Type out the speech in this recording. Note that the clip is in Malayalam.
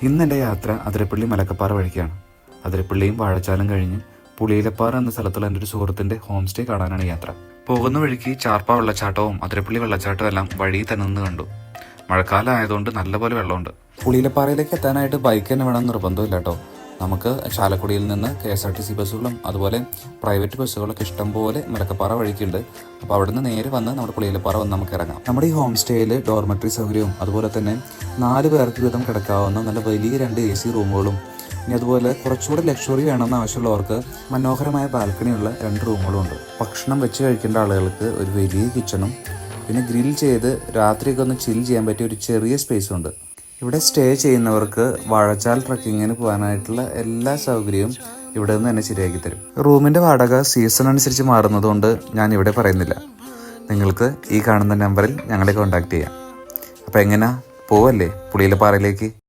ഇന്നെൻ്റെ യാത്ര അതിരപ്പള്ളി മലക്കപ്പാറ വഴിക്കാണ്. അതിരപ്പള്ളിയും വാഴച്ചാലും കഴിഞ്ഞ് പുളിയിലപ്പാറ എന്ന സ്ഥലത്തുള്ള എൻ്റെ ഒരു സുഹൃത്തിൻ്റെ ഹോം സ്റ്റേ കാണാനാണ് യാത്ര. പോകുന്ന വഴിക്ക് ചാർപ്പ വെള്ളച്ചാട്ടവും അതിരപ്പള്ളി വെള്ളച്ചാട്ടവും എല്ലാം വഴി തന്നെ നിന്ന് കണ്ടു. മഴക്കാലം ആയതുകൊണ്ട് നല്ലപോലെ വെള്ളമുണ്ട്. പുളിയിലപ്പാറയിലേക്ക് എത്താനായിട്ട് ബൈക്ക് തന്നെ വേണം നിർബന്ധമില്ല കേട്ടോ. നമുക്ക് ചാലക്കുടിയിൽ നിന്ന് KSRTC ബസ്സുകളും അതുപോലെ പ്രൈവറ്റ് ബസ്സുകളൊക്കെ ഇഷ്ടംപോലെ മലക്കപ്പാറ വഴിക്കുണ്ട്. അപ്പോൾ അവിടെ നിന്ന് നേരെ വന്ന് നമ്മുടെ പുളിയിലപ്പാറ വന്ന് നമുക്ക് ഇറങ്ങാം. നമ്മുടെ ഈ ഹോം സ്റ്റേയിൽ ഡോർമെട്രി സൗകര്യവും അതുപോലെ തന്നെ 4 പേർക്ക് വീതം കിടക്കാവുന്ന നല്ല വലിയ 2 AC റൂമുകളും, ഇനി അതുപോലെ കുറച്ചുകൂടെ ലക്ഷറി വേണമെന്ന് ആവശ്യമുള്ളവർക്ക് മനോഹരമായ ബാൽക്കണിയുള്ള 2 റൂമുകളും ഉണ്ട്. ഭക്ഷണം വെച്ച് കഴിക്കേണ്ട ആളുകൾക്ക് ഒരു വലിയ കിച്ചണും പിന്നെ ഗ്രിൽ ചെയ്ത് രാത്രിയൊക്കെ ഒന്ന് ചിൽ ചെയ്യാൻ പറ്റിയ ഒരു ചെറിയ സ്പേസും ഉണ്ട്. ഇവിടെ സ്റ്റേ ചെയ്യുന്നവർക്ക് വാഴച്ചാൽ ട്രക്കിങ്ങിന് പോകാനായിട്ടുള്ള എല്ലാ സൗകര്യവും ഇവിടെ നിന്ന് തന്നെ ശരിയാക്കി തരും. റൂമിൻ്റെ വാടക സീസൺ അനുസരിച്ച് മാറുന്നതുകൊണ്ട് ഞാൻ ഇവിടെ പറയുന്നില്ല. നിങ്ങൾക്ക് ഈ കാണുന്ന നമ്പറിൽ ഞങ്ങളെ കോൺടാക്റ്റ് ചെയ്യാം. അപ്പോൾ എങ്ങനെയാ പോവല്ലേ പുളിയിലപ്പാറയിലേക്ക്?